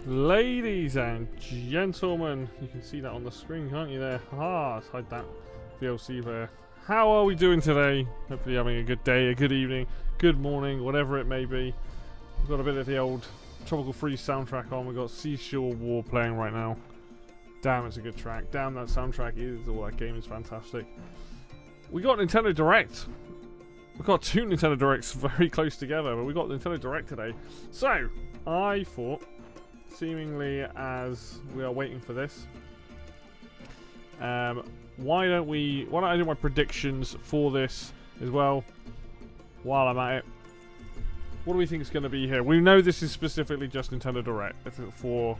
Ladies and gentlemen, you can see that on the screen, can't you there? Let's hide that VLC there. How are we doing today? Hopefully having a good day, a good evening, good morning, whatever it may be. We've got a bit of the old Tropical Freeze soundtrack on. We've got Seashore War playing right now. Damn, it's a good track. Damn, that soundtrack is, that game is fantastic. We got Nintendo Direct. We've got two Nintendo Directs very close together, but we got Nintendo Direct today. So, I thought, seemingly as we are waiting for this, why don't I do my predictions for this as well while I'm at it. What do we think is going to be here? We know this is specifically just Nintendo Direct for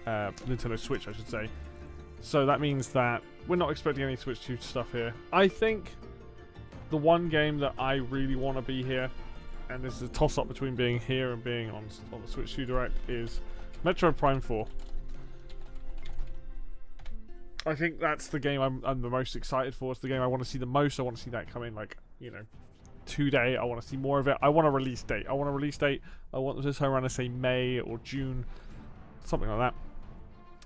Nintendo Switch, I should say. So that means that we're not expecting any Switch 2 stuff here. I think the one game that I really want to be here, and this is a toss-up between being here and being on the Switch 2 Direct, is Metroid Prime 4. I think that's the game I'm the most excited for. It's the game I want to see the most. I want to see that come in, like, you know, today. I want to see more of it. I want a release date. I want this time around to say May or June, something like that.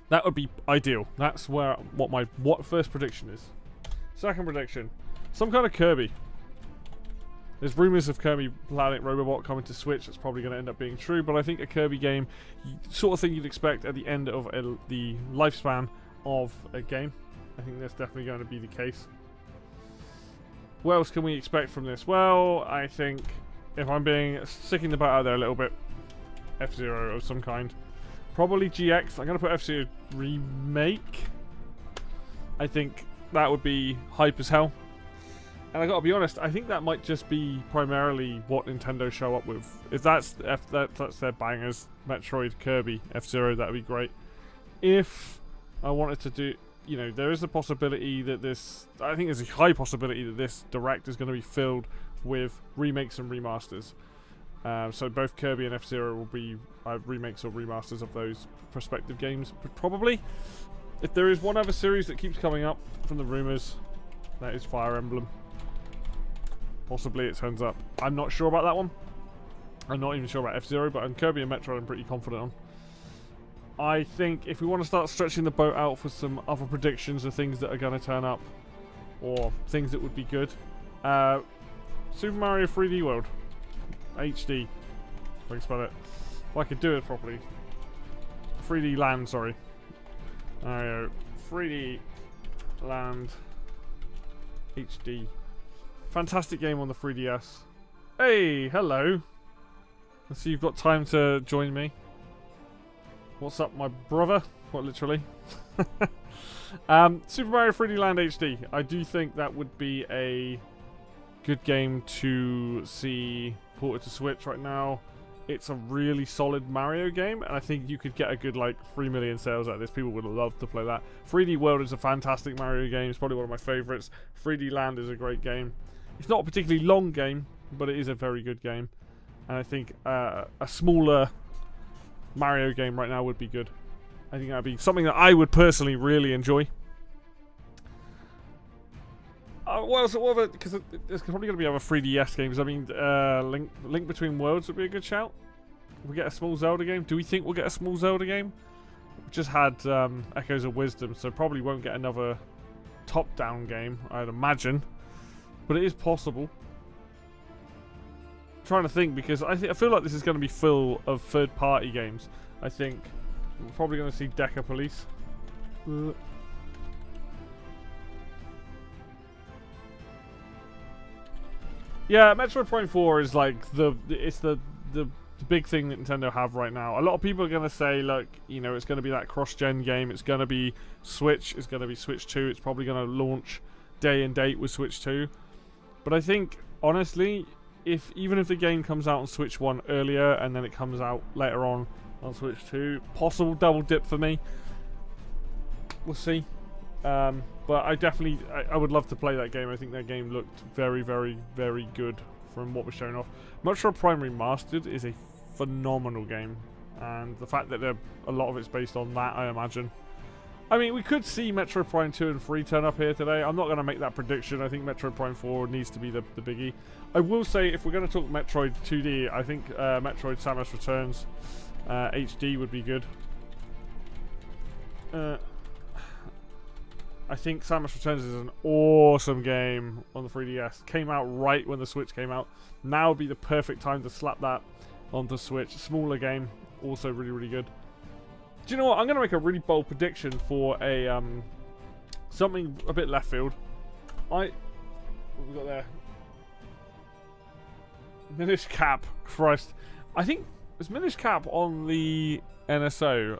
That would be ideal. That's what my first prediction is. Second prediction, some kind of Kirby. There's rumors of Kirby Planet Robobot coming to Switch. That's probably going to end up being true, but I think a Kirby game, sort of thing you'd expect at the end of the lifespan of a game. I think that's definitely going to be the case. What else can we expect from this? Well, I think, if I'm sticking the butt out there a little bit, F-Zero of some kind. Probably GX. I'm going to put F-Zero Remake. I think that would be hype as hell. And I gotta be honest, I think that might just be primarily what Nintendo show up with. If that's their bangers, Metroid, Kirby, F-Zero, that'd be great. If I wanted to do, you know, there is a possibility that I think there's a high possibility that this Direct is going to be filled with remakes and remasters. So both Kirby and F-Zero will be remakes or remasters of those prospective games, probably. If there is one other series that keeps coming up from the rumors, that is Fire Emblem. Possibly it turns up. I'm not sure about that one. I'm not even sure about F-Zero, but on Kirby and Metroid I'm pretty confident on. I think if we want to start stretching the boat out for some other predictions of things that are going to turn up, or things that would be good, Super Mario 3D World HD. If I can spell it. If I could do it properly. 3D Land, sorry. 3D Land HD. Fantastic game on the 3DS. Hey, hello. I see you've got time to join me. What's up, my brother? What, literally? Super Mario 3D Land HD. I do think that would be a good game to see ported to Switch right now. It's a really solid Mario game, and I think you could get a good, like, 3 million sales out of this. People would love to play that. 3D World is a fantastic Mario game. It's probably one of my favorites. 3D Land is a great game. It's not a particularly long game, but it is a very good game. And I think a smaller Mario game right now would be good. I think that would be something that I would personally really enjoy. What else? Because there's probably going to be other 3DS games. I mean, Link Between Worlds would be a good shout. We get a small Zelda game. Do we think we'll get a small Zelda game? We just had Echoes of Wisdom, so probably won't get another top-down game, I'd imagine. But it is possible. I'm trying to think, because I feel like this is going to be full of third-party games. I think we're probably going to see Deca Police. Yeah, Metroid Prime 4 is like the big thing that Nintendo have right now. A lot of people are going to say, look, you know, it's going to be that cross-gen game. It's going to be Switch. It's going to be Switch 2. It's probably going to launch day and date with Switch 2. But I think, honestly, even if the game comes out on Switch 1 earlier and then it comes out later on Switch 2, possible double dip for me. We'll see. But I would love to play that game. I think that game looked very, very, very good from what was shown off. Metroid Prime Remastered is a phenomenal game. And the fact that a lot of it's based on that, I imagine. I mean, we could see Metroid Prime 2 and 3 turn up here today. I'm not going to make that prediction. I think Metroid Prime 4 needs to be the biggie. I will say, if we're going to talk Metroid 2D, I think Metroid Samus Returns HD would be good. I think Samus Returns is an awesome game on the 3DS. Came out right when the Switch came out. Now would be the perfect time to slap that onto Switch. Smaller game, also really, really good. Do you know what? I'm going to make a really bold prediction for a something a bit left field. What have we got there? Minish Cap. Christ. I think there's Minish Cap on the NSO,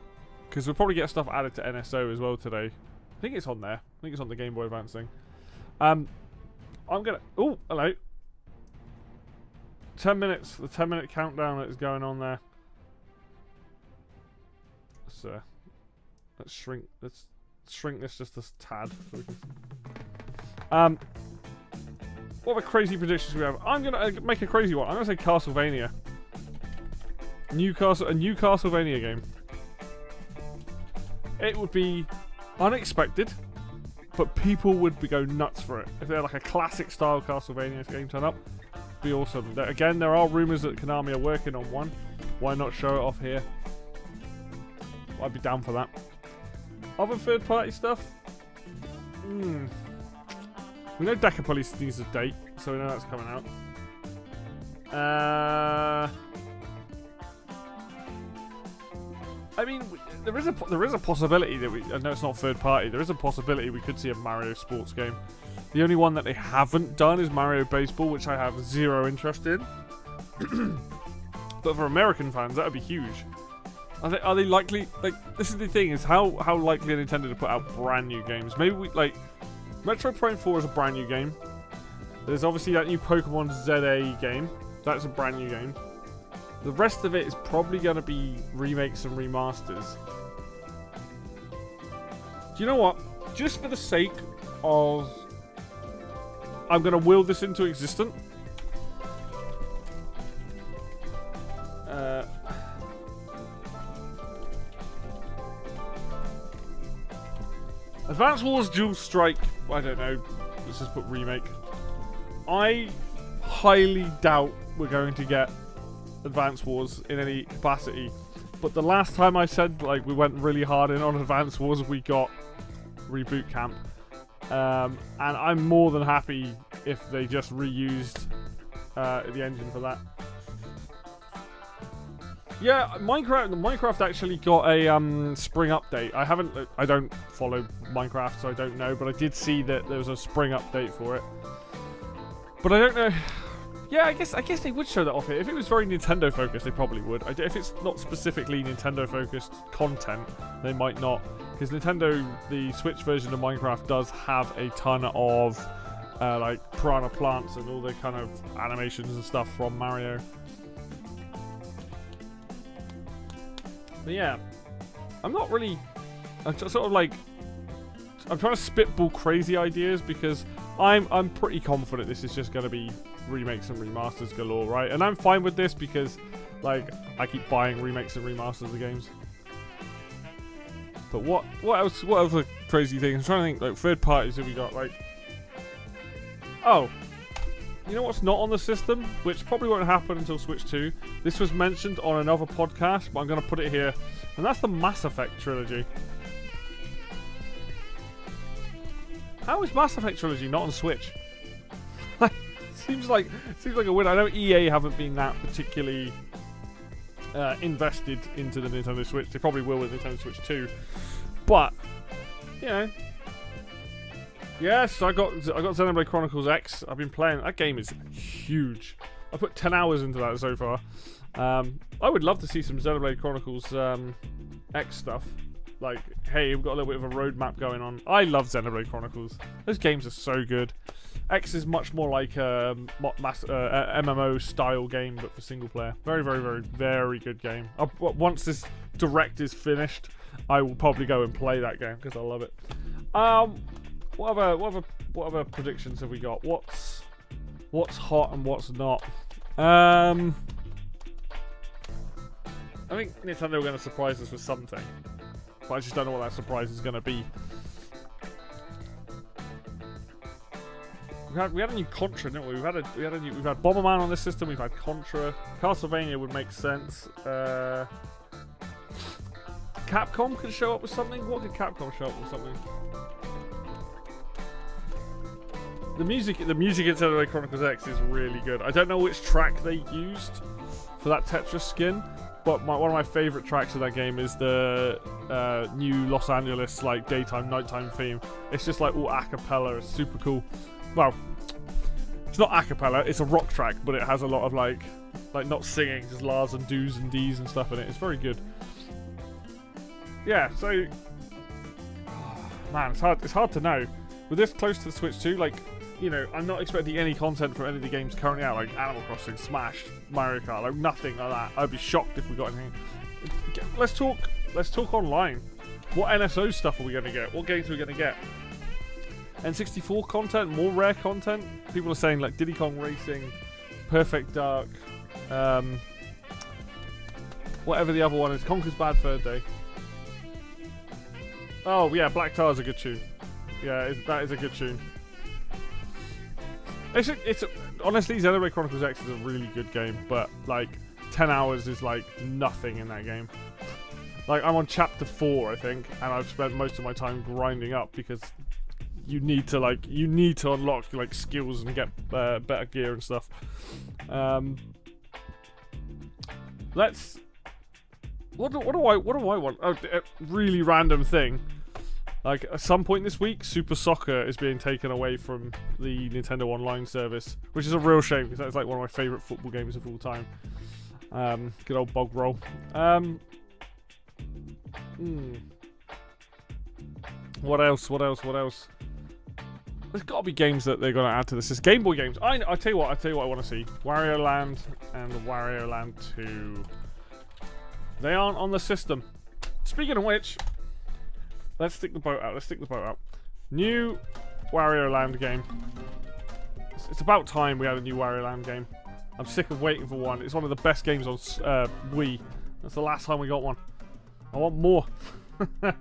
because we'll probably get stuff added to NSO as well today. I think it's on there. I think it's on the Game Boy Advance thing. I'm gonna... Oh, hello. 10 minutes. The 10-minute countdown that is going on there. Let's shrink this just a tad. So we can... What other crazy predictions do we have? I'm gonna make a crazy one. I'm gonna say Castlevania. A new Castlevania game. It would be unexpected, but people would go nuts for it. If they're like a classic style Castlevania game turn up, it'd be awesome. Again, there are rumors that Konami are working on one. Why not show it off here? I'd be down for that. Other third party stuff? We know Deca Police needs a date, so we know that's coming out. I mean, there is a possibility that I know it's not third party. There is a possibility we could see a Mario sports game. The only one that they haven't done is Mario Baseball, which I have zero interest in. But for American fans, that would be huge. Are they likely? Like, this is the thing: is how likely are Nintendo to put out brand new games? Maybe Metroid Prime 4 is a brand new game. There's obviously that new Pokemon ZA game. That's a brand new game. The rest of it is probably going to be remakes and remasters. Do you know what? Just for the sake of... I'm going to will this into existence. Advance Wars Dual Strike. I don't know. Let's just put remake. I highly doubt we're going to get Advance Wars in any capacity, but the last time I said we went really hard in on Advance Wars, we got Reboot Camp, and I'm more than happy if they just reused the engine for that. Yeah, Minecraft actually got a spring update. I don't follow Minecraft, so I don't know, but I did see that there was a spring update for it. But I don't know. Yeah, I guess they would show that off here. If it was very Nintendo focused, they probably would. If it's not specifically Nintendo focused content, they might not. Because Nintendo, the Switch version of Minecraft does have a ton of piranha plants and all the kind of animations and stuff from Mario. But yeah, I'm just sort of I'm trying to spitball crazy ideas because I'm pretty confident this is just going to be remakes and remasters galore, right? And I'm fine with this because, I keep buying remakes and remasters of games. But what else? What other crazy things? I'm trying to think. Third parties that we got. Oh, you know what's not on the system, which probably won't happen until Switch 2. This was mentioned on another podcast, but I'm going to put it here, and that's the Mass Effect trilogy. How is Mass Effect trilogy not on Switch? Seems like a win. I know EA haven't been that particularly invested into the Nintendo Switch. They probably will with Nintendo Switch 2, but you know. Yes, I got Xenoblade Chronicles X. I've been playing. That game is huge. I put 10 hours into that so far. I would love to see some Xenoblade Chronicles X stuff. Hey, we've got a little bit of a roadmap going on. I love Xenoblade Chronicles. Those games are so good. X is much more like a MMO style game, but for single player. Very, very, very, very good game. Once this direct is finished, I will probably go and play that game because I love it. What other predictions have we got? What's hot and what's not? I think Nintendo are going to surprise us with something, but I just don't know what that surprise is going to be. We had a new Contra, didn't we? We've had Bomberman on this system. We've had Contra. Castlevania would make sense. Capcom could show up with something. What could Capcom show up with something? The music in Xenoblade Chronicles X is really good. I don't know which track they used for that Tetris skin, but one of my favorite tracks of that game is the new Los Angeles like daytime nighttime theme. It's just like all a cappella. It's super cool. Well, it's not a cappella. It's a rock track, but it has a lot of like not singing, just Lars and do's and d's and stuff in it. It's very good. Yeah. So, man, it's hard to know. With this close to the Switch 2, like, you know, I'm not expecting any content from any of the games currently out, like Animal Crossing, Smash, Mario Kart, like nothing like that. I'd be shocked if we got anything. Let's talk online. What NSO stuff are we going to get? What games are we going to get? N64 content, more rare content. People are saying like Diddy Kong Racing, Perfect Dark, whatever the other one is, Conker's Bad Fur Day. Oh yeah, Black Tar's a good tune. Yeah, that is a good tune. Honestly, Xenoblade Chronicles X is a really good game, but like 10 hours is like nothing in that game. Like I'm on chapter 4, I think, and I've spent most of my time grinding up because you need to unlock like skills and get better gear and stuff. What do I want? Oh, a really random thing. Like, at some point this week, Super Soccer is being taken away from the Nintendo Online service, which is a real shame, because that's like one of my favourite football games of all time. Good old bog roll. What else? There's got to be games that they're going to add to this. It's Game Boy games. I'll tell you what I want to see. Wario Land and Wario Land 2. They aren't on the system. Speaking of which... Let's stick the boat out. New Wario Land game. It's about time we had a new Wario Land game. I'm sick of waiting for one. It's one of the best games on Wii. That's the last time we got one. I want more. But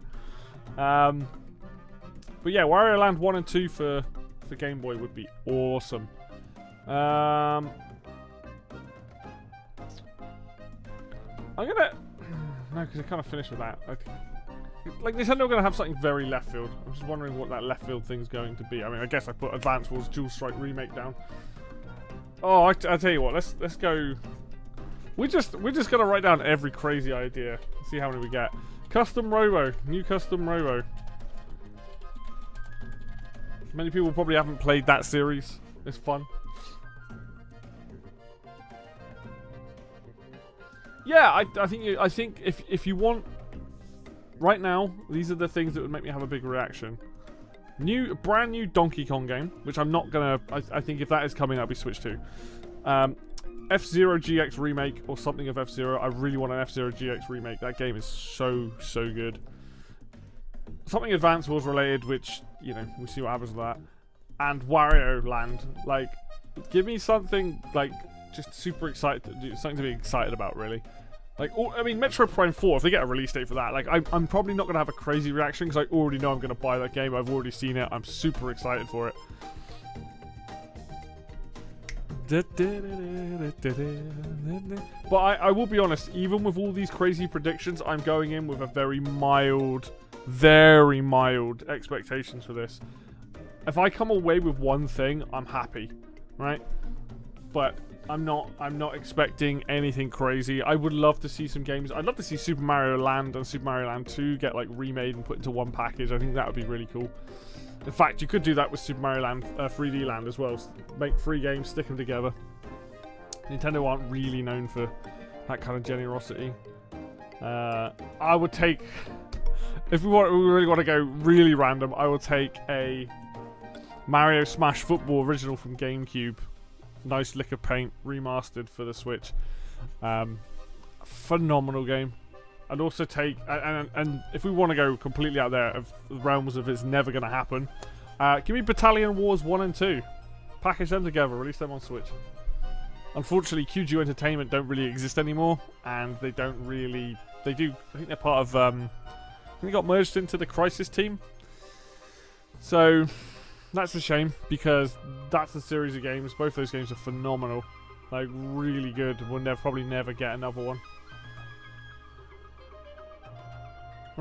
yeah, Wario Land 1 and 2 for Game Boy would be awesome. I'm gonna... No, because I kind of finished with that. Like, Nintendo are going to have something very left field. I'm just wondering what that left field thing's going to be. I mean, I guess I put Advance Wars Dual Strike Remake down. Oh, I tell you what, let's go. We're just gonna write down every crazy idea. See how many we get. Custom Robo, new Custom Robo. Many people probably haven't played that series. It's fun. Yeah, I think if you want. Right now, these are the things that would make me have a big reaction. Brand new Donkey Kong game, which I'm not gonna... I think if that is coming, that'll be Switch 2. F-Zero GX remake or something of F-Zero. I really want an F-Zero GX remake. That game is so good. Something Advance Wars related, which, you know, we'll see what happens with that. And Wario Land. Like, give me something, like, just super excited. Something to be excited about, really. Like, I mean, Metro Prime 4, if they get a release date for that, like, I'm probably not going to have a crazy reaction because I already know I'm going to buy that game. I've already seen it. I'm super excited for it. But I will be honest, even with all these crazy predictions, I'm going in with a very mild expectations for this. If I come away with one thing, I'm happy, right? But... I'm not expecting anything crazy. I would love to see some games. I'd love to see Super Mario Land and Super Mario Land 2 get like remade and put into one package. I think that would be really cool. In fact, you could do that with Super Mario Land 3D Land as well. Make 3 games, stick them together. Nintendo aren't really known for that kind of generosity. I would take, if we really want to go really random, I will take a Mario Smash Football original from GameCube. Nice lick of paint, remastered for the Switch. Phenomenal game. I'd also take, and if we want to go completely out there of the realms of it's never going to happen, give me Battalion Wars 1 and 2. Package them together, release them on Switch. Unfortunately, QG Entertainment don't really exist anymore, and they don't really, they do, I think they're part of, I think they got merged into the Crysis team. So... that's a shame, because that's a series of games. Both those games are phenomenal. Like, really good. We'll probably never get another one.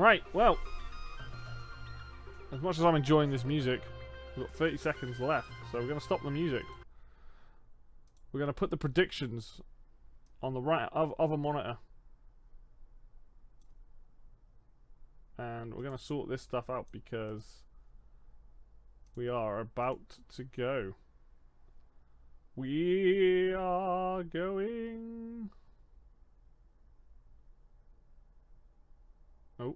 Right, well, as much as I'm enjoying this music, we've got 30 seconds left, so we're going to stop the music. We're going to put the predictions on the right of a monitor. And we're going to sort this stuff out because we are about to go. We are going. Oh.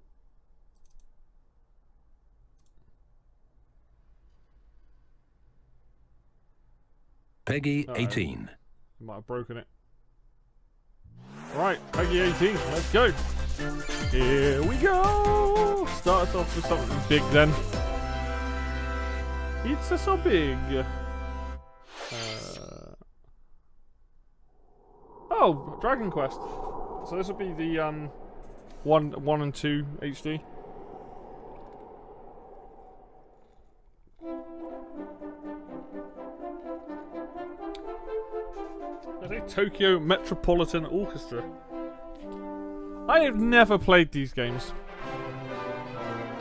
Peggy 18. Might have broken it. Right, Peggy 18, let's go. Here we go. Start us off with something big then. It's so big. Oh, Dragon Quest. So this will be the 1 and 2 HD. Tokyo Metropolitan Orchestra. I have never played these games.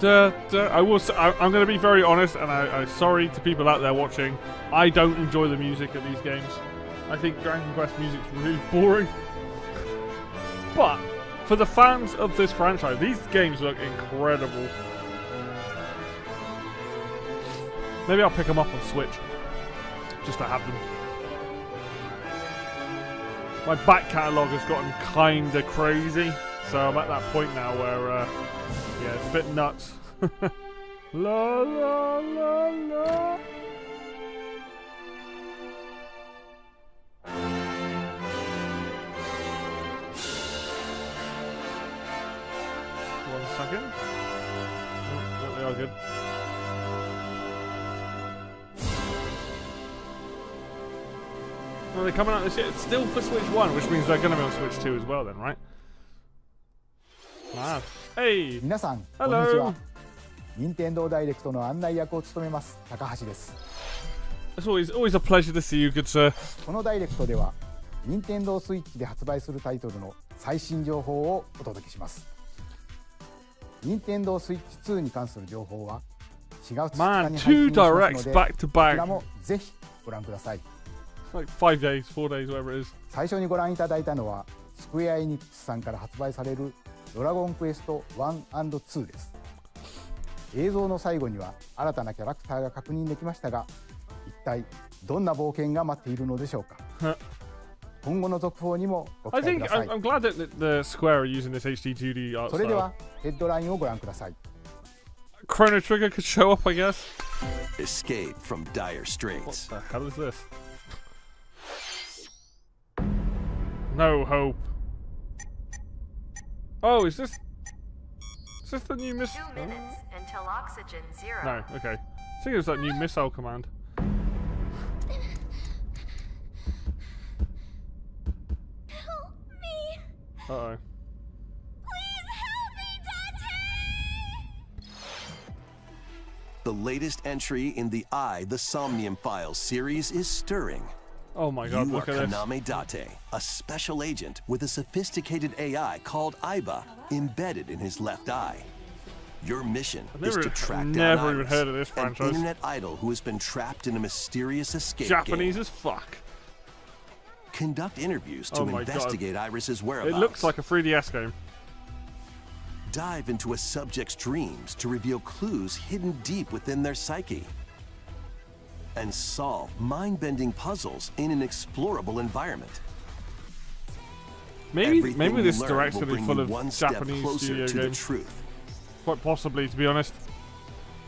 I'm going to be very honest, and I'm sorry to people out there watching. I don't enjoy the music of these games. I think Dragon Quest music's really boring. But for the fans of this franchise, these games look incredible. Maybe I'll pick them up on Switch just to have them. My back catalogue has gotten kinda crazy, so I'm at that point now where, yeah, it's a bit nuts. La la la la. One second. Oh, they are good. Well, they're coming out this year. It's still for Switch 1, which means they're going to be on Switch 2 as well then, right? Wow. Hey! 皆さん、 Hello. こんにちは。任天堂ダイレクトの案内役を務めます高橋です。 It's always a pleasure to see you, good sir. このダイレクトでは、任天堂スイッチで発売するタイトルの最新情報をお届けします。任天堂スイッチ2に関する情報は4月2日に配信しますので、 Man, 2 directs back to こちら back. もぜひご覧ください。 Like 5 days, 4 days, whatever it is. 最初にご覧いただいたのはスクエア・エニックスさんから発売されるドラゴンクエスト1 & 2です。映像の最後には新たなキャラクターが確認できましたが、一体どんな冒険が待っているのでしょうか。今後の続報にもご期 I 待 think ください。 I'm glad that the Square are using this HD 2D art それで style. はヘッドラインをご覧ください。 Chrono Trigger could show up, I guess. Escape from dire What straits. the hell is this? No hope. Oh, is this the new missile? 2 minutes until oxygen 0. No, okay. I think it was that new missile command. Help me! Uh-oh. Please help me, Dante! The latest entry in the The Somnium Files series is stirring. Oh my god, You are look at this. Kaname Date, a special agent with a sophisticated AI called Aiba embedded in his left eye. Your mission is to track down never even Iris, heard of this an franchise. internet idol who has been trapped in a mysterious escape Japanese game. as fuck. Conduct interviews to Oh my God. investigate Iris's It whereabouts. looks like a 3DS game. Dive into a subject's dreams to reveal clues hidden deep within their psyche. And solve mind-bending puzzles in an explorable environment. Maybe Everything this you learn direct's will gonna be bring full you of one step Japanese closer studio to the games. truth. Quite possibly, to be honest.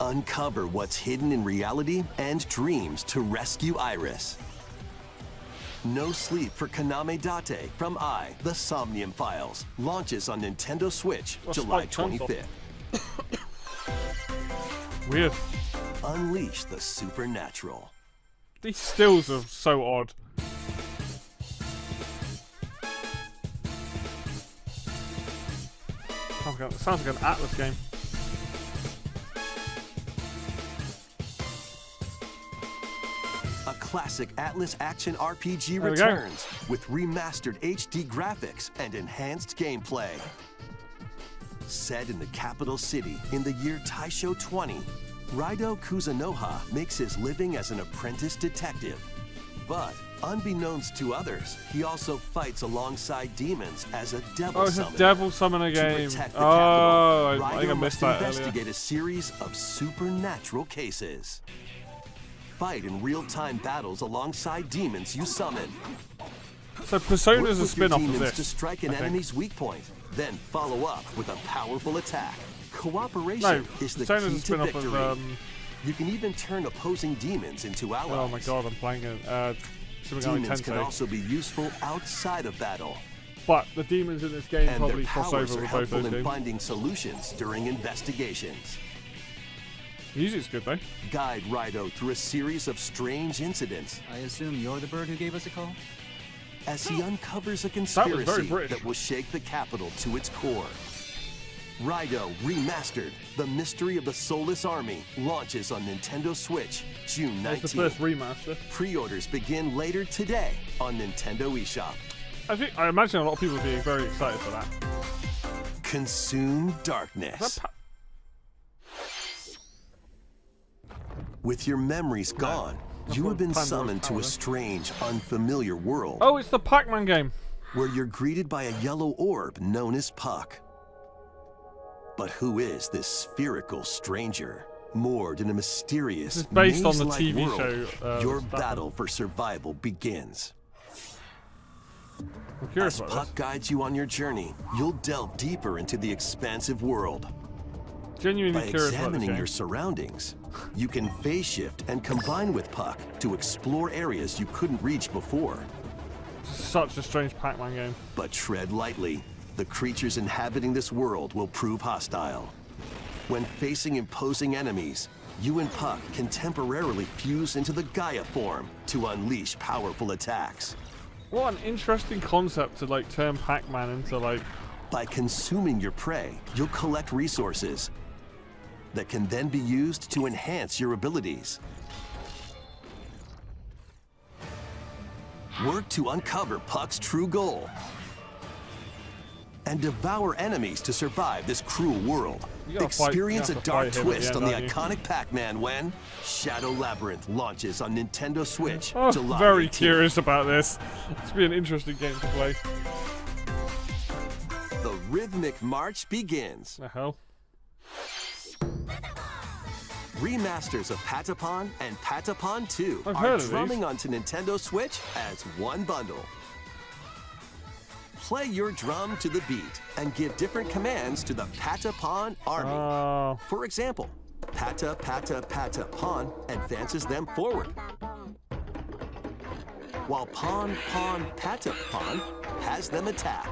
Uncover what's hidden in reality and dreams to rescue Iris. No Sleep for Kaname Date from The Somnium Files launches on Nintendo Switch Well, July Spike Chunks off. 25th. Weird. Unleash the supernatural. These stills are so odd. Sounds like an Atlas game. A classic Atlas action RPG There we go. returns with remastered HD graphics and enhanced gameplay. Set in the capital city in the year Taisho 20, Raido Kuzunoha makes his living as an apprentice detective. But unbeknownst to others, he also fights alongside demons as a devil Oh, it's a summoner. devil summoner To game. protect the Oh, capital, I think I Raido missed must that earlier. investigate a series of supernatural cases. Fight in real-time battles alongside demons you summon. So Persona Work is a with your spin-off of demons this. to strike an I think. enemy's weak point, then follow up with a powerful attack. Cooperation No, is the Persona is key a to spin-off victory. of. You can even turn opposing demons into allies. Oh my god, I'm playing it. Shin Megami Demons can Tensei. also be useful outside of battle, But the demons in this game and probably their cross powers over are with both helpful those in games. finding solutions during investigations. Music's good though. Guide Raido through a series of strange incidents I assume you're the bird who gave us a call? as he uncovers a very conspiracy British. that will shake the capital to its core. Raido Remastered, The Mystery of the Soulless Army, launches on Nintendo Switch June It's the 19th. first remaster. Pre-orders begin later today on Nintendo eShop. I imagine a lot of people being very excited for that. Consume Is darkness. that With your memories gone, you have been Pandora's summoned to Tower, a then. strange, unfamiliar world Oh, it's the Pac-Man game. where you're greeted by a yellow orb known as Puck. But who is this spherical stranger? Moored in a mysterious, This is based on the maze-like TV world, show, your stuff. battle for survival begins. I'm curious As about Puck this. guides you on your journey, you'll delve deeper into the expansive world. Genuinely By curious about this examining game. your surroundings, you can phase shift and combine with Puck to explore areas you couldn't reach before. Such a strange Pac-Man game. But tread lightly. The creatures inhabiting this world will prove hostile. When facing imposing enemies, you and Puck can temporarily fuse into the Gaia form to unleash powerful attacks. What an interesting concept to like turn Pac-Man into like. By consuming your prey, you'll collect resources that can then be used to enhance your abilities. Work to uncover Puck's true goal and devour enemies to survive this cruel world. You gotta fight- Experience you a have to dark fight him at twist the on end, the don't you? iconic Pac-Man when Shadow Labyrinth launches on Nintendo Switch Oh, July very 18th. curious about this. It's be an interesting game to play. The rhythmic march begins. The hell? Remasters of Patapon and Patapon 2 I've are heard of these. drumming onto Nintendo Switch as one bundle. Play your drum to the beat and give different commands to the Patapon army. Oh, For example, Pata Pata Pata Pawn advances them forward, while Pawn Pawn Pata Pawn has them attack.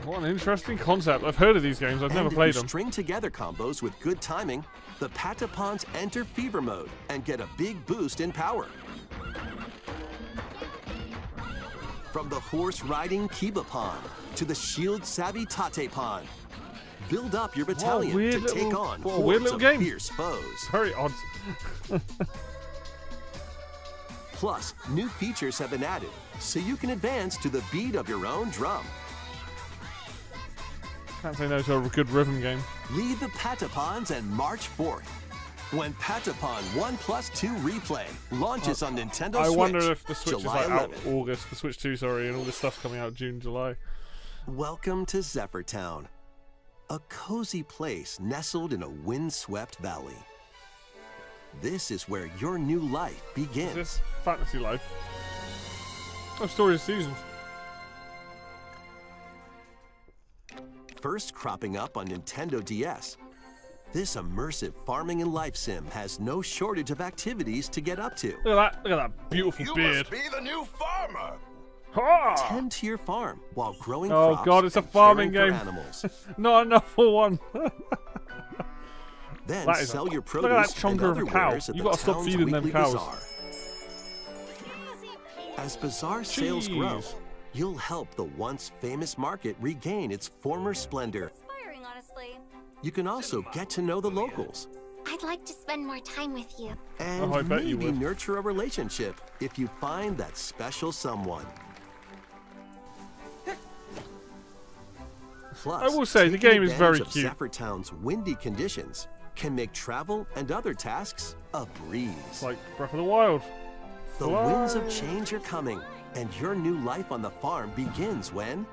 what an interesting concept. I've heard of these games. I've never And if played you them. string together combos with good timing, the Patapons enter fever mode and get a big boost in power. From the horse-riding Kibapon to the shield-savvy Tatepon, build up your battalion weird to take little- on what a weird hordes little of game. fierce foes. Very odd. Plus, new features have been added, so you can advance to the beat of your own drum. Can't say no to a good rhythm game. Lead the Patapons and march forth. When Patapon 1+2 Replay launches on Nintendo I Switch, wonder if the Switch July is like out 11th. August. The Switch 2, sorry, and all this stuff's coming out June, July. Welcome to Zephyr Town, a cozy place nestled in a windswept valley. This is where your new life Is begins. this Fantasy Life? Oh, Story of Seasons. First cropping up on Nintendo DS, this immersive farming and life sim has no shortage of activities to get up to. Look at that! Look at that beautiful You beard. must be the new farmer. Ha! Tend to your farm while growing Oh crops God, it's a and farming caring for game. animals. Not enough for one. Then That is sell your look produce at that chunker and of other a cow. wares at You the gotta stop town's feeding them weekly cows. bazaar. As bazaar sales grow, Jeez. you'll help the once famous market regain its former splendor. Inspiring, honestly. You can also get to know the locals I'd like to spend more time with you. and Oh, I bet you maybe would. nurture a relationship if you find that special someone. Plus, I will say, the taking game is very advantage of cute. Zephyr Town's windy conditions can make travel and other tasks a breeze. It's like Breath of the Wild. The winds of change are coming, and your new life on the farm begins when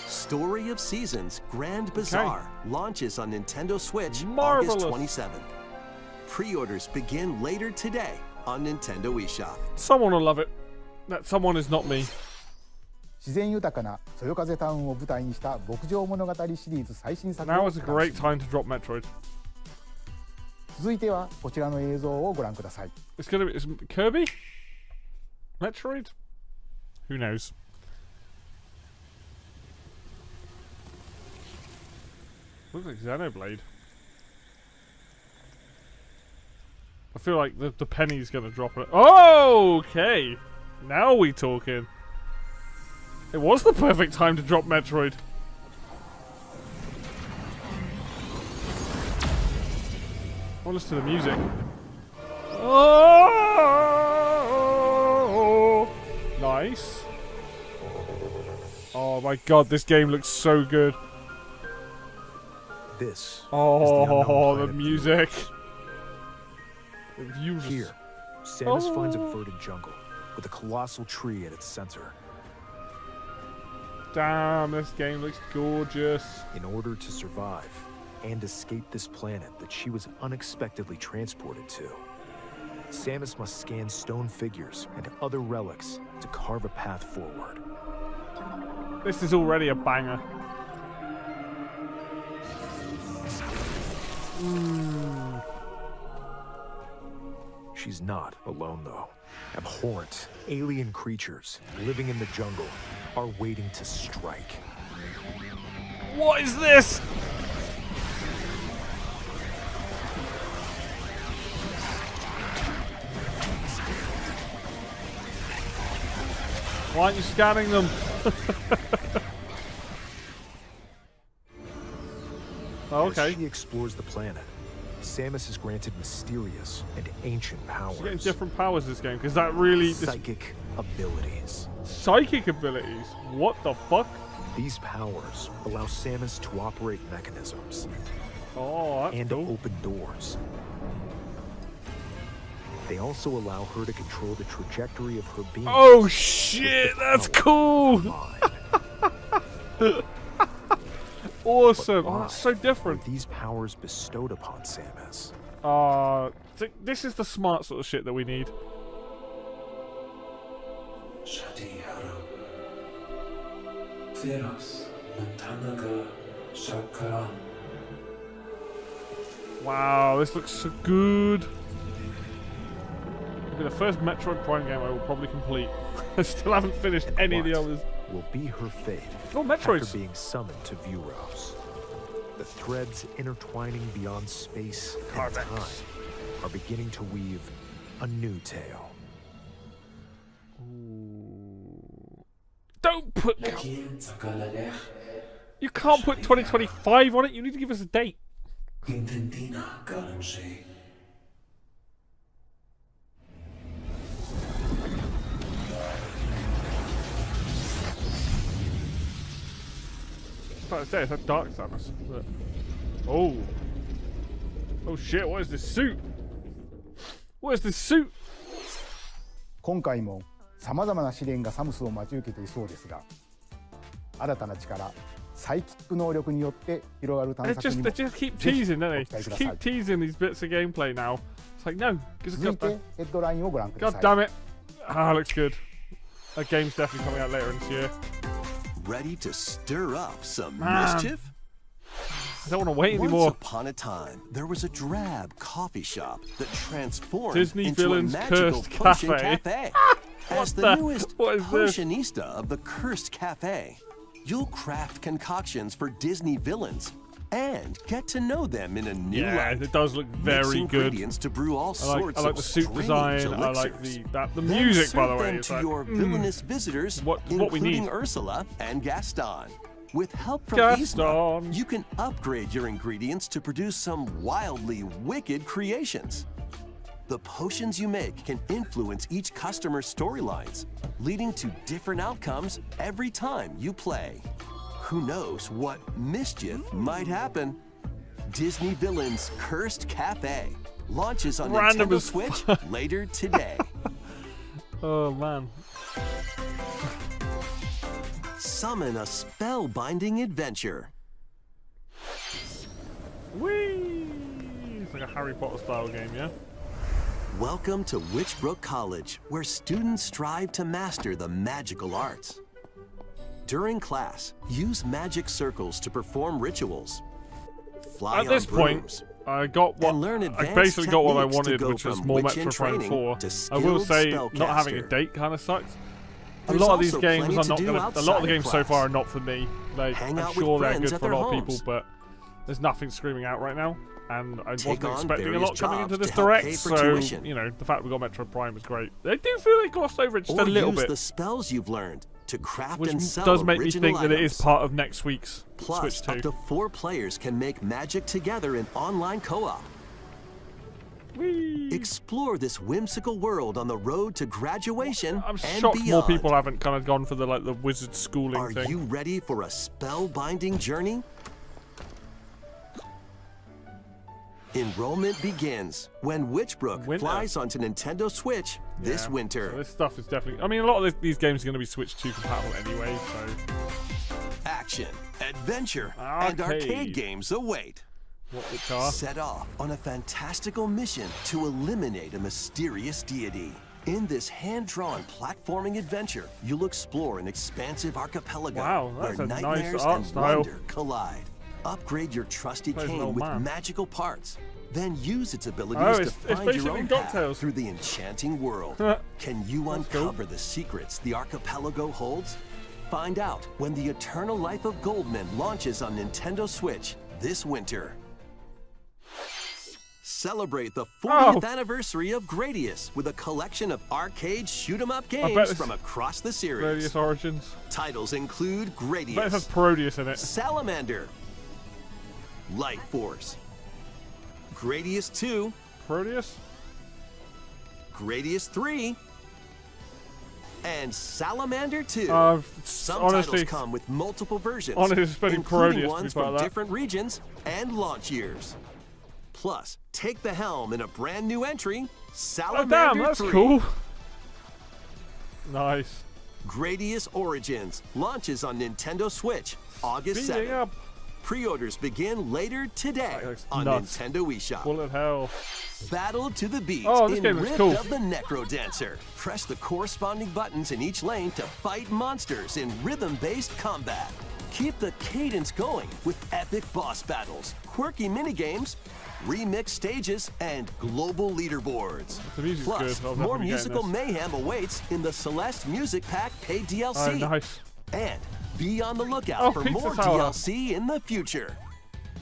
Story of Seasons Grand Bazaar launches on Nintendo Switch Marvelous. August 27th. Pre-orders begin later today on Nintendo eShop. Someone will love it. That someone is not me. 自然豊かなそよ風タウンを舞台にした牧場物語シリーズ最新作 Now を is a お楽し great み time to drop Metroid. 続いてはこちらの映像をご覧ください。 It's gonna be Kirby? Metroid? Who knows? Looks like Xenoblade. I feel like the penny's gonna drop it. Oh, okay. Now we talking. It was the perfect time to drop Metroid. I'll listen to the music. Oh, nice. Oh my god, this game looks so good. This Oh, the music. The views. Here, Samus finds a verdant jungle with a colossal tree at its center. Damn, this game looks gorgeous. In order to survive and escape this planet that she was unexpectedly transported to, Samus must scan stone figures and other relics to carve a path forward. This is already a banger. She's not alone, though. Abhorrent, alien creatures living in the jungle are waiting to strike. What is this? Why aren't you scanning them? Oh, okay. As she explores the planet, Samus is granted mysterious and ancient powers. She's getting different powers this game because that really Psychic abilities. psychic abilities. What the fuck? These powers allow Samus to operate mechanisms Oh, that's and cool. open doors. They also allow her to control the trajectory of her beam. Oh shit, that's cool. Awesome. Oh, that's so different. These powers bestowed upon Samus. This is the smart sort of shit that we need. Shadiharo Theros Natanaga Shakaran. Wow, this looks so good. It'll be the first Metroid Prime game I will probably complete. I still haven't finished any of the What others. will be her fate Oh, after Metroids. being summoned to Vuros? The threads intertwining beyond space and Cortex. time are beginning to weave a new tale. Ooh. Don't put. Lakin Sakaladeh You can't put 2025 on it. You need to give us a date. Quintentina Garange. I was about to say, it's a Dark Samus. But... Oh. Oh shit, what is this suit? What is this suit? 今回もさまざまな試練がサムスを待ち受けていそうですが、新たな力、サイキック能力によって広がる探 They 索 just, に they も just keep ぜひ teasing, ご don't 期 they? 待く Just ださい keep。teasing these bits of gameplay now. It's like, no, give us 続い a てヘッドラインをご覧くだ God さい。 damn it. Ah, looks good. That game's definitely coming out later this year. Ready to stir up some Man. mischief? I don't want to wait Once anymore. upon a time, there was a drab coffee shop that transformed Disney into Villains a magical Cursed potion Cafe. cafe. What As the the- newest what is this? potionista of the Cursed Cafe, you'll craft concoctions for Disney villains and get to know them in a new Yeah, light. it does look Mix very good. ingredients to brew all I sorts like of the suit strange design. I like elixirs. the Then music, by the serve way. them It's to like, your villainous visitors, what we including need. Ursula and Gaston. With help from Gaston. Yzma, you can upgrade your ingredients to produce some wildly wicked creations. The potions you make can influence each customer's storylines, leading to different outcomes every time you play. Who knows what mischief might happen? Disney Villains Cursed Cafe launches on Random Nintendo as Switch later today. Oh man. Summon a spellbinding adventure. Whee! It's like a Harry Potter style game, yeah? Welcome to Witchbrook College, where students strive to master the magical arts. During class, use magic circles to perform rituals. Fly At this on point, brooms, I got what and learn I advanced basically got what I techniques to wanted, go which was from more witch in Metro Prime training 4. to I will skilled say, not having a spellcaster. date kind of sucks. There's a lot of these also games plenty are to not do gonna. A lot of outside the games so class. far are not for me. Like, Hang I'm out with sure they're friends good at for a their lot of homes. people, but there's nothing screaming out right now. And I Take wasn't on expecting a various lot coming into jobs this to help pay direct, for so tuition. you know the fact we got Metro Prime is great. They do feel they glossed over it just or a little use bit, the spells you've learned to craft which and sell does make me original think that it is items. part of next week's Plus, Switch 2. up to 4 players can make magic together in online co-op. Whee! Explore this whimsical world on the road to graduation I'm and shocked beyond. more people haven't kind of gone for the the wizard schooling Are thing. you ready for a spellbinding journey? Enrollment begins when Witchbrook Winter. flies onto Nintendo Switch this Yeah. winter. So this stuff is definitely. I mean, a lot of these games are going to be Switch 2 compatible anyway, so Action, adventure, and Arcade. arcade games await. which are. Set off on a fantastical mission to eliminate a mysterious deity. In this hand-drawn platforming adventure, you'll explore an expansive archipelago Wow, where that's a nice nightmares art and style. wonder collide. Upgrade your trusty Plays an cane old with man. magical parts. Then use its abilities Oh, to it's find basically your own path DuckTales. through the enchanting world. Can you That's cool. uncover the secrets the archipelago holds? Find out when The Eternal Life of Goldman launches on Nintendo Switch this winter. Celebrate the 40th anniversary of Gradius with a collection of arcade shoot-'em-up games it's from across the series. Gradius Origins. Titles include I bet it has Gradius, Parodius in it. Salamander, Light Force, Gradius 2, Parodius? Gradius 3, and Salamander 2. Some Honestly, titles come with multiple versions, honestly, expecting including Parodius to be ones part from of that. different regions and launch years. Plus, take the helm in a brand new entry, oh Salamander damn, that's 3. cool. Nice. Gradius Origins launches on Nintendo Switch August Beating 7th. up. Pre-orders begin later today That looks on nuts. Nintendo eShop. Bullet hell. Battle to the beat Oh, this in game looks Rift cool. of the Necro Dancer. Press the corresponding buttons in each lane to fight monsters in rhythm-based combat. Keep the cadence going with epic boss battles, quirky minigames, remix stages, and global leaderboards. The music's Plus, good. I'll more definitely get musical this. mayhem awaits in the Celeste Music Pack paid Oh, DLC. nice. And be on the lookout Oh, for Pizza more Tower. DLC in the future.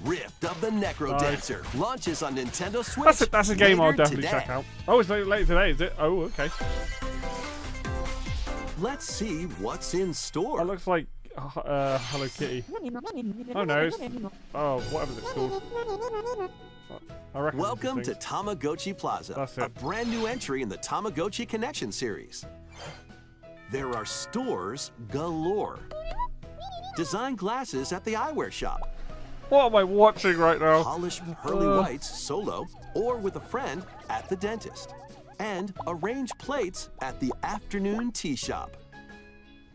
Rift of the Necro Nice. Dancer launches on Nintendo Switch. That's a game I'll later definitely today. check out. Oh, it's later today, is it? Oh, okay. Let's see what's in store. That looks like Hello Kitty. Oh no, it's, oh, whatever it's called. I reckon it's Welcome these to things. Tamagotchi Plaza, That's a it. brand new entry in the Tamagotchi Connection series. There are stores galore. Design glasses at the eyewear shop. What am I watching right now? Polish pearly whites solo or with a friend at the dentist. And arrange plates at the afternoon tea shop.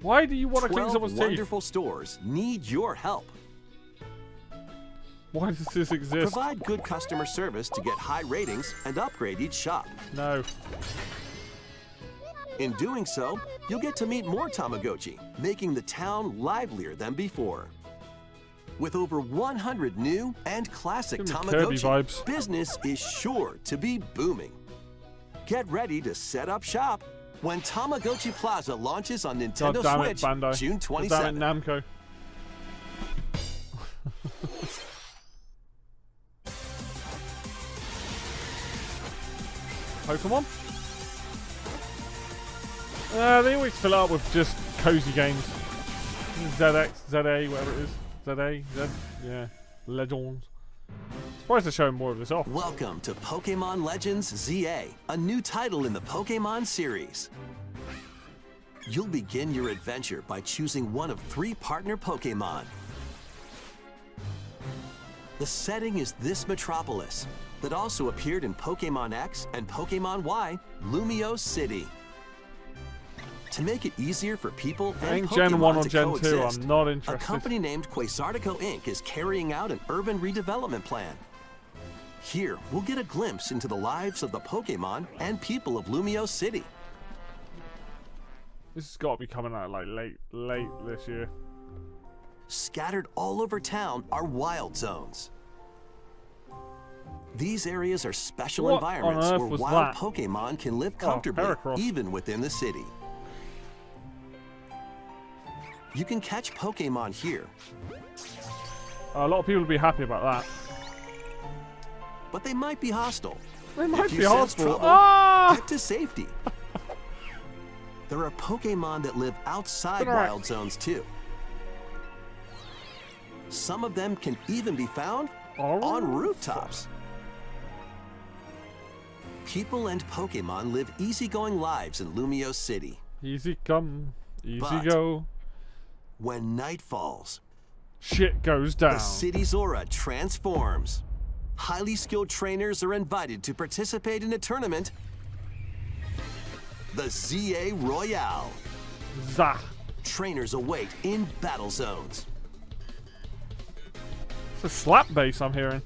Why do you want to clean 12 someone's teeth? wonderful stores need your help. Why does this exist? Provide good customer service to get high ratings and upgrade each shop. No. In doing so, you'll get to meet more Tamagotchi, making the town livelier than before. With over 100 new and classic Give me Kirby Tamagotchi, vibes. business is sure to be booming. Get ready to set up shop when Tamagotchi Plaza launches on Nintendo God damn it, Switch Bandai. June God damn 27th. it, Namco. Pokemon? They always fill it up with just cozy games. ZX, ZA, whatever it is. ZA, Z, yeah. Legends. Surprised they're showing more of this off. Welcome to Pokemon Legends ZA, a new title in the Pokemon series. You'll begin your adventure by choosing one of 3 partner Pokemon. The setting is this metropolis that also appeared in Pokemon X and Pokemon Y, Lumio City. To make it easier for people I and think Gen 1 Pokemon or to Gen 2, coexist, I'm not a interested. company named Quasartico Inc. is carrying out an urban redevelopment plan. Here, we'll get a glimpse into the lives of the Pokemon and people of Lumio City. This has got to be coming out like late this year. Scattered all over town are wild zones. These areas are special What environments on earth where was wild that? Pokemon can live Oh, comfortably, Heracross. even within the city. You can catch Pokemon here, A lot of people will be happy about that. but they might be hostile. They might If you be sense hostile. trouble, Ah! get to safety. There are Pokemon that live outside Alright. wild zones too. Some of them can even be found on rooftops. People and Pokemon live easygoing lives in Lumio City. Easy come, easy But- go. When night falls, Shit goes down. the city's aura transforms. Highly skilled trainers are invited to participate in a tournament, the ZA Royale. Zah. Trainers await in battle zones. It's a slap bass I'm hearing.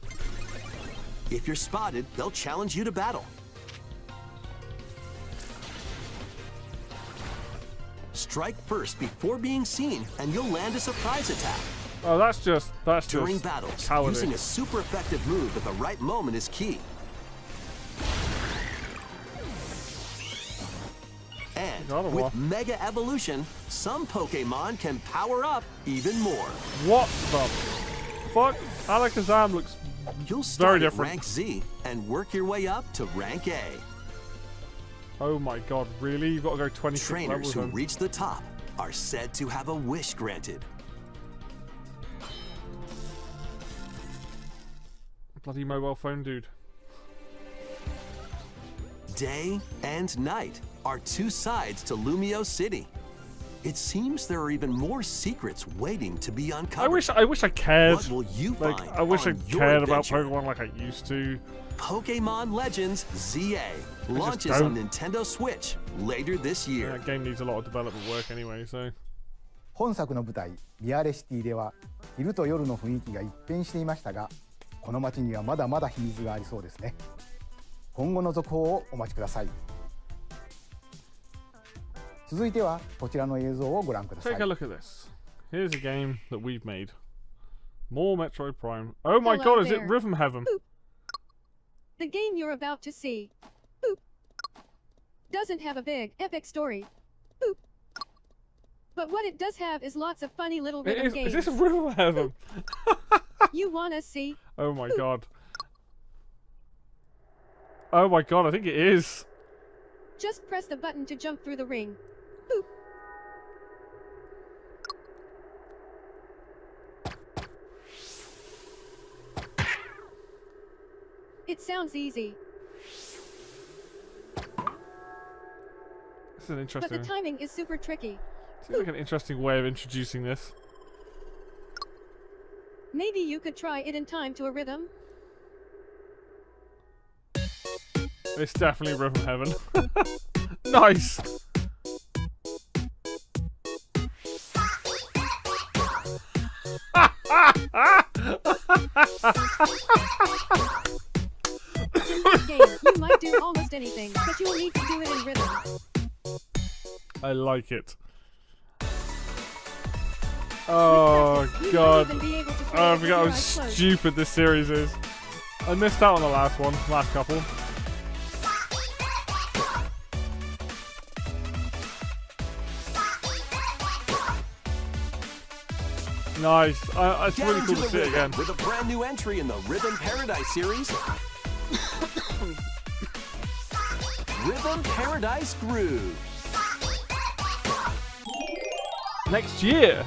If you're spotted, they'll challenge you to battle. Strike first before being seen, and you'll land a surprise attack. Oh, that's just During battles, cowardly. using a super effective move at the right moment is key. And Got it, with what? Mega Evolution, some Pokemon can power up even more. What the fuck? Alakazam looks You'll start at different. rank Z and work your way up to rank A. Oh my god, really? You've got to go 26 Trainers levels who then. reach the top are said to have a wish granted. Bloody mobile phone dude. Day and night are 2 sides to Lumio City. It seems there are even more secrets waiting to be uncovered. I wish I cared. What will you Like, find I wish I on your cared about adventure? Pokemon like I used to. Pokemon Legends ZA launches don't. on Nintendo Switch later this year. That game needs a lot of development work anyway, so. 本作の舞台ミアレシティでは昼と夜の雰囲気が一変していましたが、この街にはまだまだ秘密がありそうですね。今後の続報をお待ちください。続いてはこちらの映像をご覧ください。 Take a look at this. Here's a game that we've made. More Metroid Prime. Oh my Hello god, is it there. Rhythm Heaven? The game you're about to see, boop, doesn't have a big, epic story, boop. But what it does have is lots of funny little rhythm Is games. this Rhythm Heaven? You wanna see? Oh my god. Oh my god, I think it is. Just press the button to jump through the ring. Boop. It sounds easy, This is an but the interesting. timing is super tricky. Seems like an interesting way of introducing this. Maybe you could try it in time to a rhythm. It's definitely Rhythm Heaven. Nice. In this game, you might do almost anything, but you'll need to do it in rhythm. I like it. Oh You might god. even be able to play Oh, I it with forgot your how eyes closed. stupid this series is. I missed out on the last couple. Nice. It's Get really into cool to the see it rhythm again. with a brand new entry in the Rhythm Paradise series. Rhythm Paradise Groove. Next year.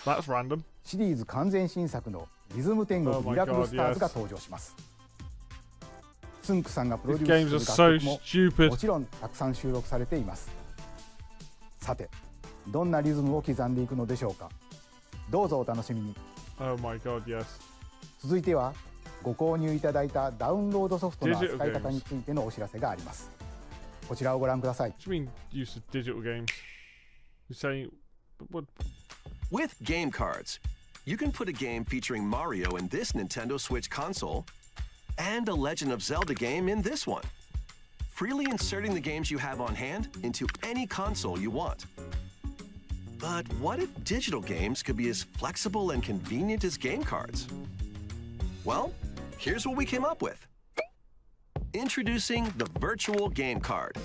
That's random. シリーズ完全新作のリズム天国 Oh my ミラクル God, スターズ yes. が登場します。つんくさんがプロ These デュ games ー are スす so る楽曲も stupid. もちろんたくさん収録されています。さて、どんなリズムを刻んでいくのでしょうか。どうぞお楽しみに。 Oh my god, yes. 続いてはご購入いただいたダウンロードソフトの扱い方についてのお知らせがあります。こちらをご覧ください。 What do you mean use of digital games? You're saying what? With game cards, you can put a game featuring Mario in this Nintendo Switch console and a Legend of Zelda game in this one, freely inserting the games you have on hand into any console you want. But what if digital games could be as flexible and convenient as game cards? Well, here's what we came up with. Introducing the Virtual Game Card.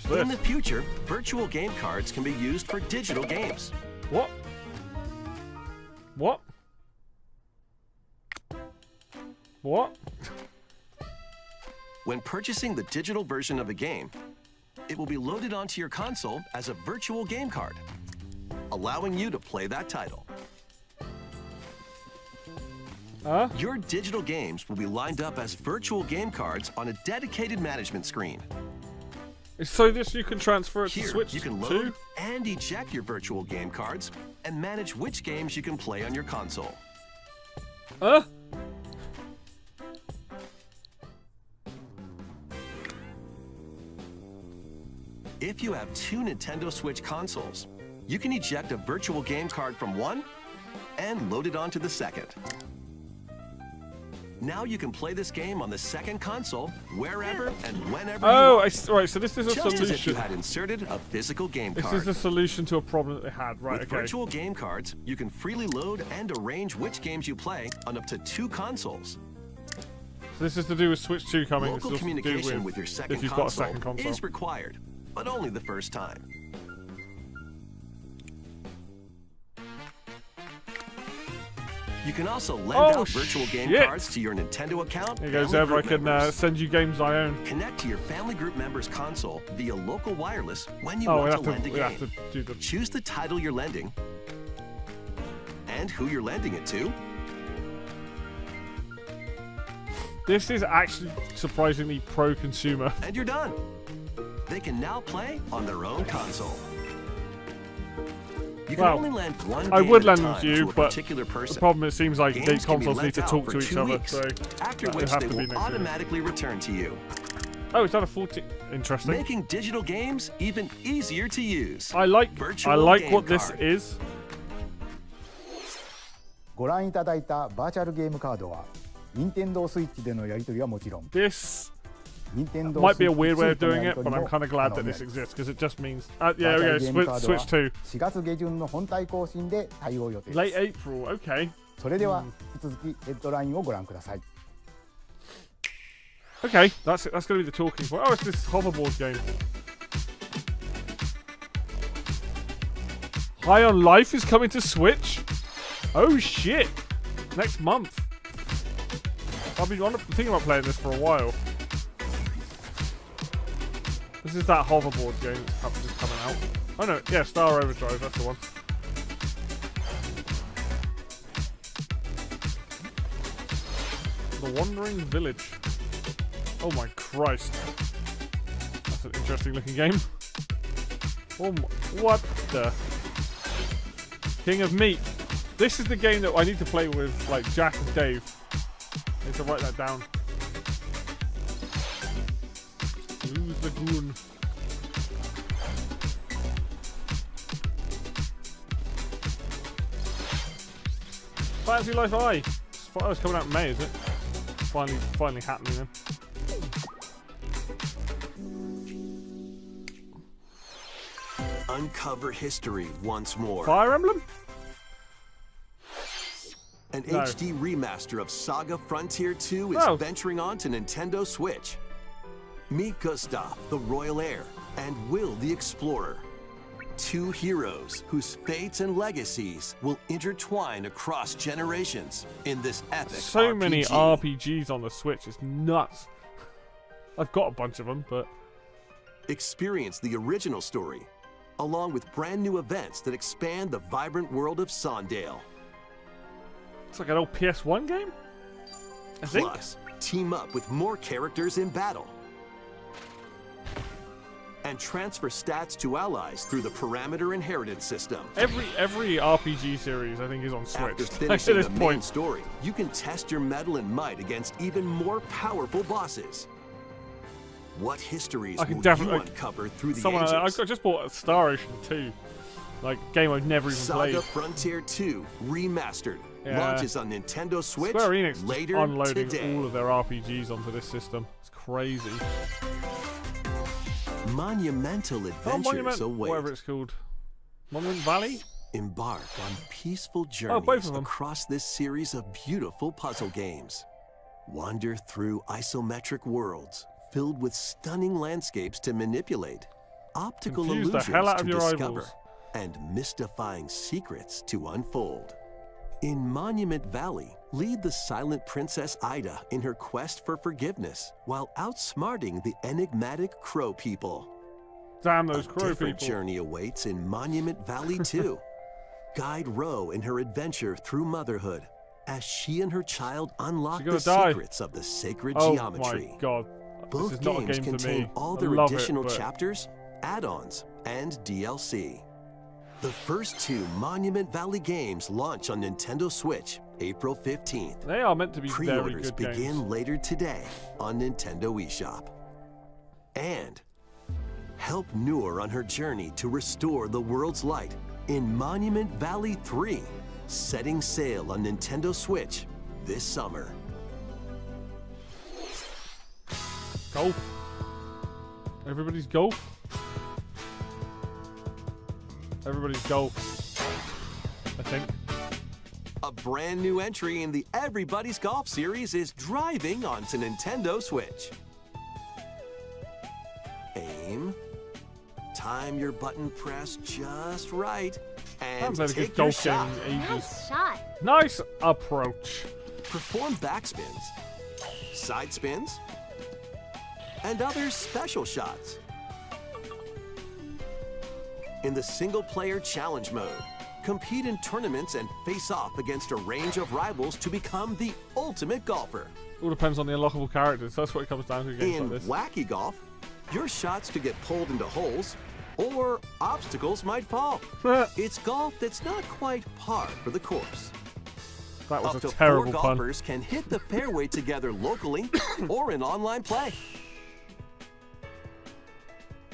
What's In this? the future, virtual game cards can be used for digital games. What? What? What? When purchasing the digital version of a game, it will be loaded onto your console as a virtual game card, allowing you to play that title. Huh? Your digital games will be lined up as virtual game cards on a dedicated management screen. So this you can transfer it to Here, Switch you can too? load and eject your virtual game cards and manage which games you can play on your console. Huh? If you have two Nintendo Switch consoles, you can eject a virtual game card from one and load it onto the second. Now you can play this game on the second console wherever and whenever you Oh, want. right. So this is a Just as if you solution. had inserted a physical game This card. is the solution to a problem that they had. Right. With Okay. virtual game cards, you can freely load and arrange which games you play on up to two consoles. So this is to do with Switch 2 coming. Local this is to do communication with your second if you've got a console second console. is required, but only the first time. You can also lend Oh, out virtual game shit. cards to your Nintendo account. Here goes family over. I group can members. send you games I own. Connect to your family group member's console via local wireless when you Oh, want we to have to. lend a We have game. to do the. Choose the title you're lending and who you're lending it to. This is actually surprisingly pro-consumer. And you're done. They can now play on their own console. You can Well, only lend one I game would Oh, at a lend them time to you, a but particular the person. problem it seems like Games these can be consoles need lent to out talk for to each 2 other. weeks, So after that would which have they to be will next year. automatically return to you, Oh, is that a 14? Interesting. making digital games even easier to use. I like Virtual game what this card. is. ご覧いただいたバーチャルゲームカードは、任天堂スイッチでのやり取りはもちろん、 This 任天堂 might be a スイッチ weird way 2 of との doing やり it, 取 but り I'm も kind of glad 可 that 能 this です exists because it just means. バ Yeah, ーチャ yeah, ルゲームカードは Switch 2. 4月下旬の本体更新で対応予定 Late です。 April. Okay. それでは引き続きヘッドラインをご覧ください。 Okay, that's going to be the talking point. Oh, it's this hoverboard game. High on Life is coming to Switch. Oh shit! Next month. I've been thinking about playing this for a while. This is that hoverboard game that's just coming out. Oh no, yeah, Star Overdrive. That's the one. The Wandering Village. Oh my Christ. That's an interesting looking game. Oh my, what the? King of Meat. This is the game that I need to play with like Jack and Dave. I need to write that down. Blues Lagoon. Fantasy Life I. Oh, it's coming out in May, is it? Finally happening then. Uncover history once more. Fire Emblem? An No. HD remaster of Saga Frontier 2 is Oh. venturing on to Nintendo Switch. Meet Gustav, the royal heir, and Will the explorer. Two heroes whose fates and legacies will intertwine across generations in this epic So RPG. many RPGs on the Switch. It's nuts. I've got a bunch of them, but Experience the original story, along with brand new events that expand the vibrant world of Sondale. it's like an old PS1 game. I think. Plus, team up with more characters in battle. And transfer stats to allies through the parameter inheritance system. Every RPG series, I think, is on Switch. After At finishing this the main point. story, you can test your mettle and might against even more powerful bosses. What histories I can will definitely- you uncover through the Someone, ages? I just bought a Star Ocean 2. Like, game I've never even Saga played. Frontier 2 Remastered Yeah. launches on Nintendo Switch Square Enix later just unloading today. all of their RPGs onto this system. It's crazy. Monumental Oh, adventures Monument, await. whatever it's called. Monument Valley? Embark on peaceful both journeys of them. across this series of beautiful puzzle games. Wander through isometric worlds filled with stunning landscapes to manipulate, optical Confuse the illusions hell out to of your discover, eyeballs. and mystifying secrets to unfold. In Monument Valley, lead the silent Princess Ida in her quest for forgiveness while outsmarting the enigmatic Crow people. Damn those A crow different people. journey awaits in Monument Valley 2. Guide Ro in her adventure through motherhood as she and her child unlock She's the gonna die. secrets of the sacred Oh geometry. my god. Both this is not a games game for contain me. all I their love additional it, but chapters, add-ons, and DLC. The first two Monument Valley games launch on Nintendo Switch April 15th. they are meant to be very Pre-orders good begin games. later today on Nintendo eShop. And help Noor on her journey to restore the world's light in Monument Valley 3, setting sail on Nintendo Switch this summer. Golf. Everybody's golf. Everybody's golf. I think. A brand new entry in the Everybody's Golf series is driving onto Nintendo Switch. Aim. Time your button press just right. And Sounds like a take good your golf game shot. in ages. Nice shot. Nice approach. Perform backspins, side spins, and other special shots. In the single-player challenge mode, compete in tournaments and face off against a range of rivals to become the ultimate golfer. All depends on the unlockable characters. That's what it comes down to in games In like this. Wacky Golf, your shots could get pulled into holes, or obstacles might fall. It's golf that's not quite par for the course. That was Up a to terrible 4 pun. golfers can hit the fairway together locally or in online play.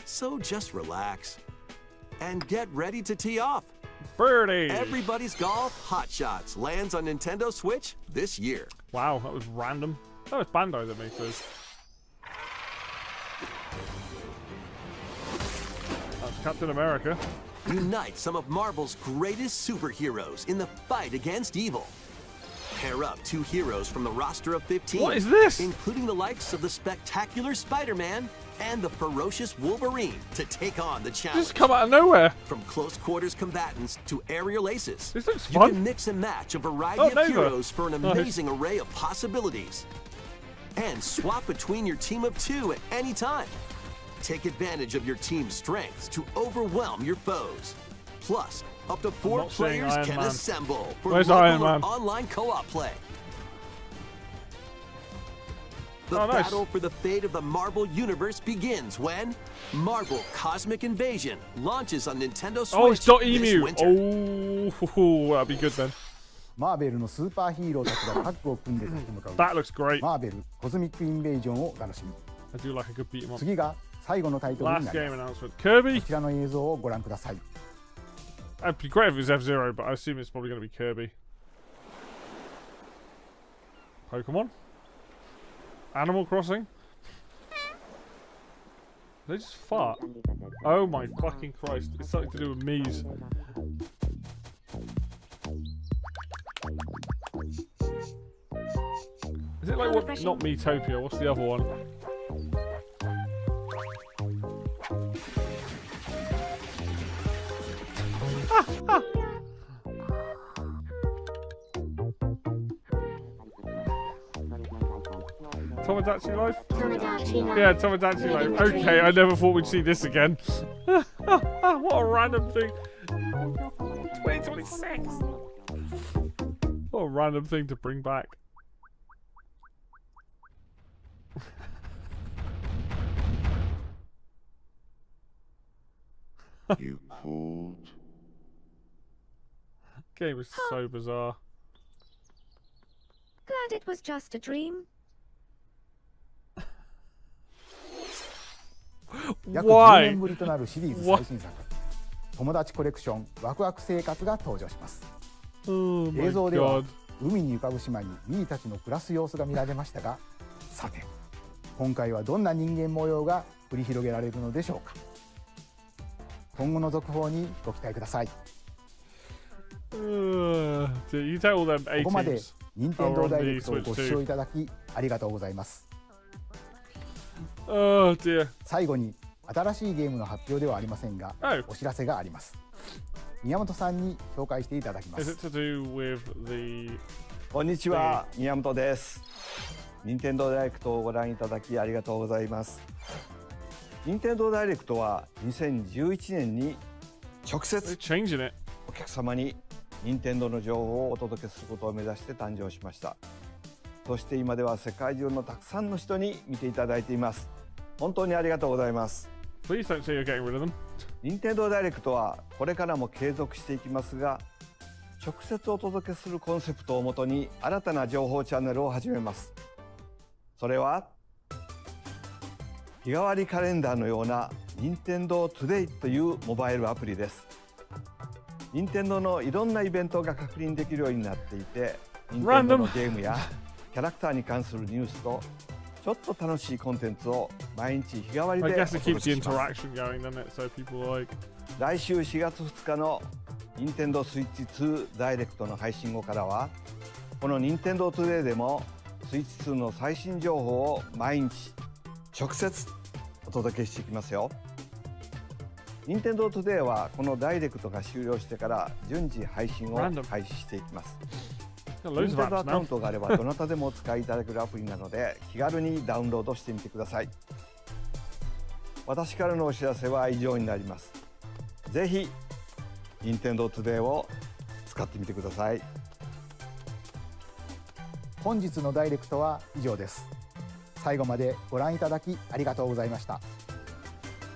So just relax and get ready to tee off. Birdie. Everybody's Golf Hot Shots lands on Nintendo Switch this year. Wow, that was random. That was Bandai that makes those. That's Captain America. Unite some of Marvel's greatest superheroes in the fight against evil. Pair up 2 heroes from the roster of 15. What is this? Including the likes of the spectacular Spider-Man and the ferocious Wolverine to take on the This challenge. has come out of nowhere. From close quarters combatants to aerial aces, This looks you fun. can mix and match a variety Oh, of Nova. heroes for an Nice. amazing array of possibilities. And swap between your team of 2 at any time. Take advantage of your team's strengths to overwhelm your foes. Plus, up to 4 not saying players Iron can Man. assemble for Where's local Iron or Man? online co-op play. The Oh, nice. battle for the fate of the Marvel Universe begins when Marvel Cosmic Invasion launches on Nintendo Switch Oh, it's this .emu. winter. Oh, that'd be good then. マーベルのスーパーヒーローたちがタッグを組んで立ち向かう That looks great. マーベルコズミックインベージョンをお楽しみ I do like a good beat 'em up. 次が最後のタイトルに Last なり game ます announcement. Kirby? こちらの映像をご覧ください It'd be great if it was F-Zero, but I assume it's probably going to be Kirby. Pokemon? Animal Crossing? They just fart. Oh my fucking Christ. It's something to do with Mii's. Is it like what? Not Miitopia. What's the other one? Tomodachi Life? Yeah, Tomodachi Life. Okay, I never thought we'd see this again. What a random thing. 2026. What a random thing to bring back. You called? Game is so bizarre. Glad it was just a dream. 約10 Why? 年ぶりとなるシリーズ最新作「友達コレクションワクワク生活」が登場します。 Oh my 映像では god. 海に浮かぶ島にミニたちの暮らす様子が見られましたが、さて今回はどんな人間模様が繰り広げられるのでしょうか。今後の続報にご期待ください。 Dude, you tell them こ A こまで teams. 任天堂 on ダイ the レクトを Switch ご視聴いただきありがとうございます。 Oh dear. 最後に新しいゲームの発表ではありませんが、 Oh, お知らせがあります。宮本さんに紹介していただきま is す。 it to do with the? こんにちは、宮本です。任天堂ダイレクトをご覧いただきありがとうございます。任天堂ダイレクトは2011年に直 They're 接 changing it. お客様に任天堂の情報をお届けすることを目指して誕生しました。そして今では世界中のたくさんの人に見ていただいています。本当にありがとうございます。 Please don't say you're getting rid of them. 任天堂ダイレクトはこれからも継続していきますが、直接お届けするコンセプトをもとに新たな情報チャンネルを始めます。それは日替わりカレンダーのような任天堂トゥデイというモバイルアプリです。任天堂のいろんなイベントが確認できるようになっていて、任天堂のゲームやキャラクターに関するニュースとちょっと楽しいコンテンツを毎日日替わり I でお guess it 届 keeps け the します。 interaction going, doesn't it? So people are like. 来週4月2日の任天堂スイッチ2ダイレクトの配信後からは、この任天堂トゥデイでもスイッチ2の最新情報を毎日直接お届けしていきますよ。任天堂トゥデイはこのダイレクトが終了してから順次配信を開始していきます。 Got 任 loads 天 of 堂 apps アカウ now. ントがあればどなたでもお使いいただけるアプリなので気軽にダウンロードしてみてください。私からのお知らせは以上になります。ぜひ任天堂トゥデイを使ってみてください。本日のダイレクトは以上です。最後までご覧いただきありがとうございました。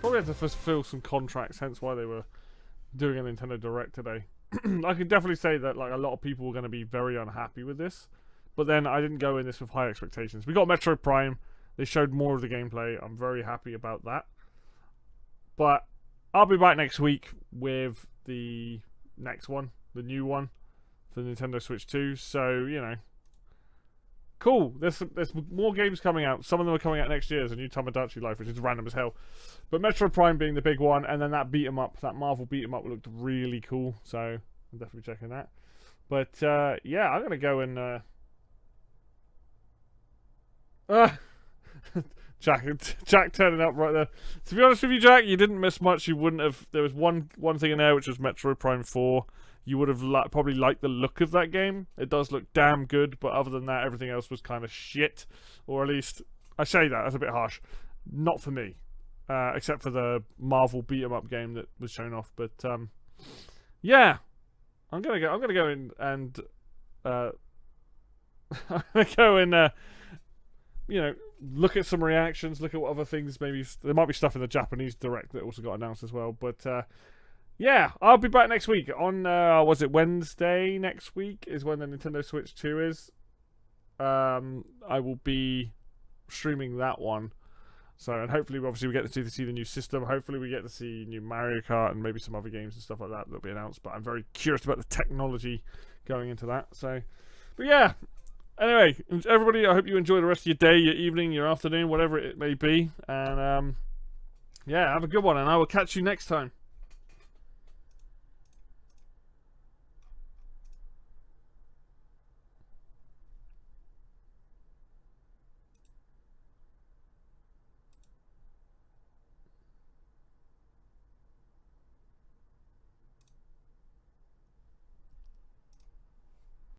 Probably had to fulfill some contracts, hence why they were doing a Nintendo Direct today. I can definitely say that like a lot of people were going to be very unhappy with this, but then I didn't go in this with high expectations. We got Metroid Prime. They showed more of the gameplay. I'm very happy about that. But I'll be back next week with the next one, the new one for Nintendo Switch 2. So, you know, cool. There's more games coming out. Some of them are coming out next year. There's a new Tamagotchi Life, which is random as hell. But Metroid Prime being the big one, and then that beat 'em up, that Marvel beat 'em up looked really cool. So I'm definitely checking that. But yeah, I'm gonna go and Jack turning up right there. To be honest with you, Jack, you didn't miss much. You wouldn't have. There was one thing in there, which was Metroid Prime 4. You would have probably liked the look of that game. It does look damn good, but other than that, everything else was kind of shit. Or at least, I say that, that's a bit harsh. Not for me. Except for the Marvel beat-em-up game that was shown off. But, yeah. I'm gonna go in and, I'm gonna go and, you know, look at some reactions, look at what other things, maybe, there might be stuff in the Japanese Direct that also got announced as well. But, yeah, I'll be back next week. On, was it Wednesday next week is when the Nintendo Switch 2 is. I will be streaming that one. So, and hopefully, obviously, we get to see the new system. Hopefully, we get to see new Mario Kart and maybe some other games and stuff like that that'll be announced. But I'm very curious about the technology going into that. So, but yeah. Anyway, everybody, I hope you enjoy the rest of your day, your evening, your afternoon, whatever it may be. And, yeah, have a good one. And I will catch you next time.